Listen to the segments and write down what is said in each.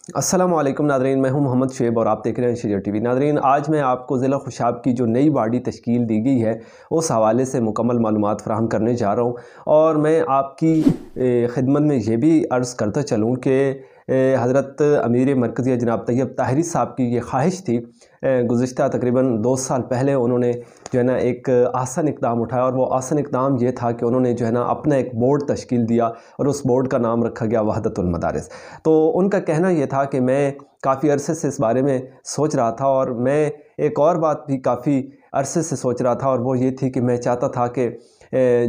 السلام علیکم ناظرین، میں ہوں محمد شعیب اور آپ دیکھ رہے ہیں شریعہ ٹی وی۔ ناظرین، آج میں آپ کو ضلع خوشاب کی جو نئی باڈی تشکیل دی گئی ہے اس حوالے سے مکمل معلومات فراہم کرنے جا رہا ہوں، اور میں آپ کی خدمت میں یہ بھی عرض کرتا چلوں کہ حضرت امیر مرکزیہ جناب طیب طاہری صاحب کی یہ خواہش تھی۔ گزشتہ تقریباً 2 سال پہلے انہوں نے جو ہے نا ایک آسن اقدام اٹھایا، اور وہ آسن اقدام یہ تھا کہ انہوں نے جو ہے نا اپنا ایک بورڈ تشکیل دیا اور اس بورڈ کا نام رکھا گیا وحدت المدارس۔ تو ان کا کہنا یہ تھا کہ میں کافی عرصے سے اس بارے میں سوچ رہا تھا، اور میں ایک اور بات بھی کافی عرصے سے سوچ رہا تھا، اور وہ یہ تھی کہ میں چاہتا تھا کہ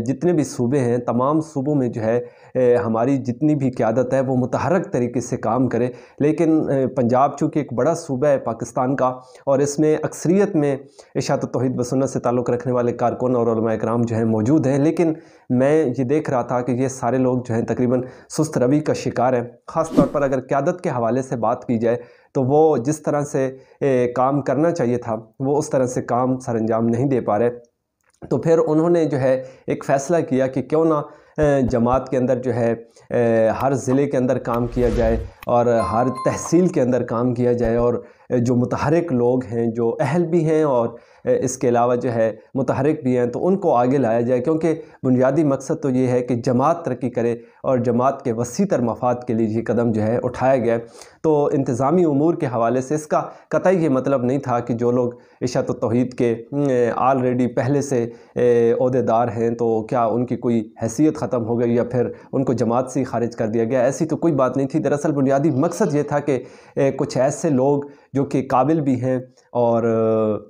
جتنے بھی صوبے ہیں تمام صوبوں میں جو ہے ہماری جتنی بھی قیادت ہے وہ متحرک طریقے سے کام کرے۔ لیکن پنجاب چونکہ ایک بڑا صوبہ ہے پاکستان کا، اور اس میں اکثریت میں اشاعت توحید و سنت سے تعلق رکھنے والے کارکن اور علماء کرام جو ہیں موجود ہیں، لیکن میں یہ دیکھ رہا تھا کہ یہ سارے لوگ جو ہیں تقریباً سست روی کا شکار ہیں۔ خاص طور پر اگر قیادت کے حوالے سے بات کی جائے تو وہ جس طرح سے کام کرنا چاہیے تھا وہ اس طرح سے کام سر انجام نہیں دے پا رہے۔ تو پھر انہوں نے جو ہے ایک فیصلہ کیا کہ کیوں نہ جماعت کے اندر جو ہے ہر ضلع کے اندر کام کیا جائے اور ہر تحصیل کے اندر کام کیا جائے، اور جو متحرک لوگ ہیں، جو اہل بھی ہیں اور اس کے علاوہ جو ہے متحرک بھی ہیں، تو ان کو آگے لایا جائے، کیونکہ بنیادی مقصد تو یہ ہے کہ جماعت ترقی کرے اور جماعت کے وسیع تر مفاد کے لیے یہ قدم جو ہے اٹھایا گیا۔ تو انتظامی امور کے حوالے سے اس کا قطعی یہ مطلب نہیں تھا کہ جو لوگ اشاعت توحید کے آلریڈی پہلے سے عہدیدار ہیں تو کیا ان کی کوئی حیثیت ختم ہو گئی یا پھر ان کو جماعت سے خارج کر دیا گیا۔ ایسی تو کوئی بات نہیں تھی۔ دراصل بنیادی مقصد یہ تھا کہ کچھ ایسے لوگ جو کہ قابل بھی ہیں اور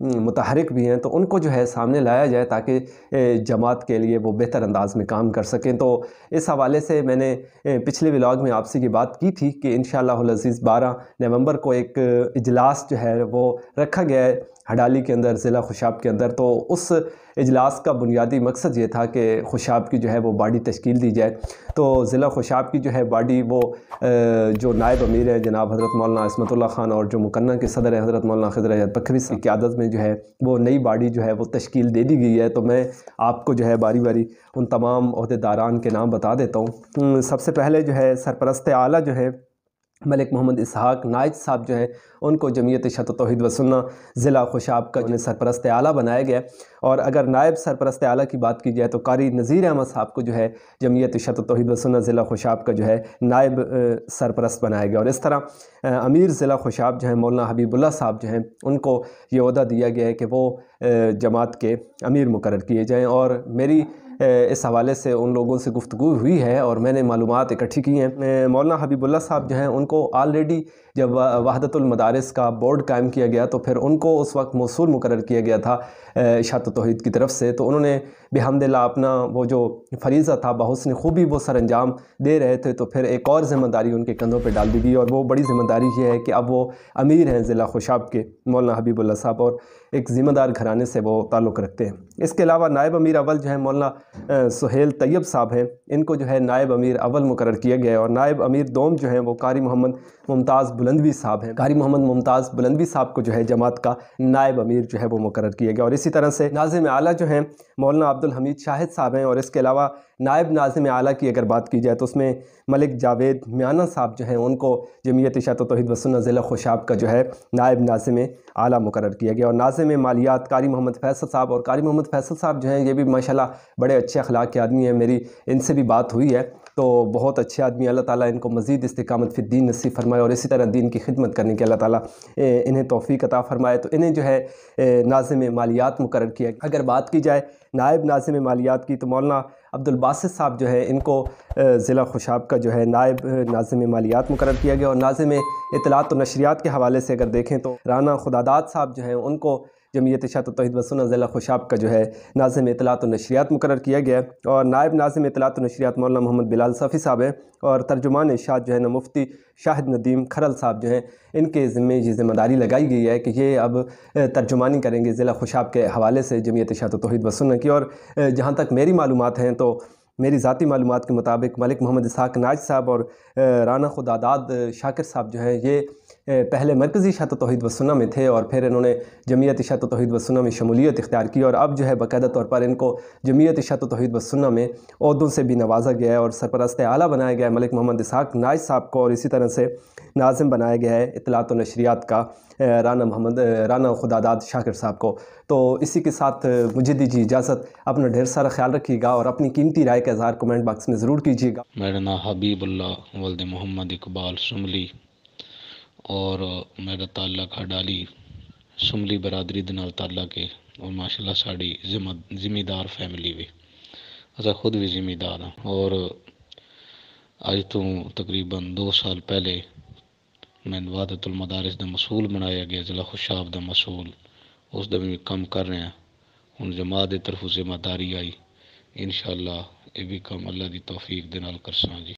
متحرک بھی ہیں تو ان کو جو ہے سامنے لایا جائے تاکہ جماعت کے لیے وہ بہتر انداز میں کام کر سکیں۔ تو اس حوالے سے میں نے پچھلے ولاگ میں آپ سے یہ بات کی تھی کہ انشاءاللہ العزیز 12 نومبر کو ایک اجلاس جو ہے وہ رکھا گیا ہے ہڈالی کے اندر، ضلع خوشاب کے اندر۔ تو اس اجلاس کا بنیادی مقصد یہ تھا کہ خوشاب کی جو ہے وہ باڈی تشکیل دی جائے۔ تو ضلع خوشاب کی جو ہے باڈی وہ جو نائب امیر ہے جناب حضرت مولانا عصمت اللہ خان اور جو مکنہ کے صدر ہیں حضرت مولانا خضر احد بکھری کی قیادت میں جو ہے وہ نئی باڈی جو ہے وہ تشکیل دے دی گئی ہے۔ تو میں آپ کو جو ہے باری باری ان تمام عہدیداران کے نام بتا دیتا ہوں۔ سب سے پہلے جو ہے سرپرست اعلیٰ جو ہے ملک محمد اسحاق نائج صاحب جو ہیں ان کو جمعیت اشاعت توحید و سنت ضلع خوشاب کا جو سرپرست اعلیٰ بنایا گیا، اور اگر نائب سرپرست اعلیٰ کی بات کی جائے تو قاری نذیر احمد صاحب کو جو ہے جمعیت اشاعت توحید و سنت ضلع خوشاب کا جو ہے نائب سرپرست بنایا گیا، اور اس طرح امیر ضلع خوشاب جو ہیں مولانا حبیب اللہ صاحب جو ہیں ان کو یہ عہدہ دیا گیا ہے کہ وہ جماعت کے امیر مقرر کیے جائیں۔ اور میری اس حوالے سے ان لوگوں سے گفتگو ہوئی ہے اور میں نے معلومات اکٹھی کی ہیں۔ مولانا حبیب اللہ صاحب جو ہیں ان کو آلریڈی جب وحدت المدارس کا بورڈ قائم کیا گیا تو پھر ان کو اس وقت موصول مقرر کیا گیا تھا اشاعت توحید کی طرف سے، تو انہوں نے بحمد اللہ اپنا وہ جو فریضہ تھا بحسن خوبی وہ سر انجام دے رہے تھے۔ تو پھر ایک اور ذمہ داری ان کے کندھوں پہ ڈال دی گئی، اور وہ بڑی ذمہ داری یہ ہے کہ اب وہ امیر ہیں ضلع خوشاب کے مولانا حبیب اللہ صاحب، اور ایک ذمہ دار گھرانے سے وہ تعلق رکھتے ہیں۔ اس کے علاوہ نائب امیر اول جو ہے مولانا سہیل طیب صاحب ہیں، ان کو جو ہے نائب امیر اول مقرر کیا گیا ہے، اور نائب امیر دوم جو ہیں وہ قاری محمد ممتاز بلندوی صاحب ہیں۔ قاری محمد ممتاز بلندوی صاحب کو جو ہے جماعت کا نائب امیر جو ہے وہ مقرر کیا گیا، اور اسی طرح سے ناظم اعلیٰ جو ہیں مولانا عبدالحمید شاہد صاحب ہیں، اور اس کے علاوہ نائب ناظم اعلیٰ کی اگر بات کی جائے تو اس میں ملک جاوید میانہ صاحب جو ہیں ان کو جمعیت اشاعت توحید و سنت ضلع خوشاب کا جو ہے نائب ناظم اعلیٰ مقرر کیا گیا، اور ناظم مالیات قاری محمد فیصل صاحب، اور قاری محمد فیصل صاحب جو ہیں یہ بھی ماشاءاللہ بڑے اچھے اخلاق کے آدمی ہیں، میری ان سے بھی بات ہوئی ہے، تو بہت اچھے آدمی، اللہ تعالیٰ ان کو مزید استقامت فی الدین نصیب فرمائے اور اسی طرح دین کی خدمت کرنے کے اللہ تعالیٰ انہیں توفیق عطا فرمائے۔ تو انہیں جو ہے ناظم مالیات مقرر کیا۔ اگر بات کی جائے نائب ناظم مالیات کی تو مولانا عبدالباسط صاحب جو ہے ان کو ضلع خوشاب کا جو ہے نائب ناظم مالیات مقرر کیا گیا، اور ناظم اطلاعات و نشریات کے حوالے سے اگر دیکھیں تو رانا خداداد صاحب جو ہیں ان کو جمعیت اشاعت توحید و سنت ضلع خوشاب کا جو ہے ناظم اطلاعات و نشریات مقرر کیا گیا، اور نائب ناظم اطلاعات و نشریات مولانا محمد بلال صفی صاحب ہیں، اور ترجمان ارشاد جو ہے نا مفتی شاہد ندیم کھرل صاحب جو ہیں ان کے ذمے یہ ذمہ داری لگائی گئی ہے کہ یہ اب ترجمانی کریں گے ضلع خوشاب کے حوالے سے جمعیت اشاعت توحید و سنت کی۔ اور جہاں تک میری معلومات ہیں تو میری ذاتی معلومات کے مطابق ملک محمد اسحاق نائج صاحب اور رانا خداداد شاکر صاحب جو ہیں یہ پہلے مرکزی اشاعت توحید و سنہ میں تھے اور پھر انہوں نے جمعیت اشاعت توحید و سنہ میں شمولیت اختیار کی، اور اب جو ہے باقاعدہ طور پر ان کو جمعیت اشاعت توحید و سنہ میں عہدوں سے بھی نوازا گیا ہے، اور سرپرست اعلیٰ بنایا گیا ہے ملک محمد اسحاق نائج صاحب کو، اور اسی طرح سے ناظم بنایا گیا ہے اطلاعات و نشریات کا رانا خداداد شاکر صاحب کو۔ تو اسی کے ساتھ مجھے دیجیے اجازت، اپنا ڈھیر سارا خیال رکھیے گا اور اپنی قیمتی رائے کا اظہار کمنٹ باکس میں ضرور کیجیے گا۔ میرا نام حبیب اللہ ولد محمد اقبال سملی، اور میرا تعلق ہڈالی سملی برادری دے نال تعلق ہے، اور ماشاءاللہ ساڑی ذمہ دار فیملی بھی، اسا خود بھی ذمہ دار ہاں۔ اور اج تو تقریباً 2 سال پہلے میں وحدت المدارس دا مسئول بنایا گیا، ضلع خوشاب دا مسئول، اس دا بھی کم کر رہے ہیں۔ ہن جماعت دی طرف ذمہ داری آئی، انشاءاللہ یہ بھی کم اللہ دی توفیق دے نال کرساں جی۔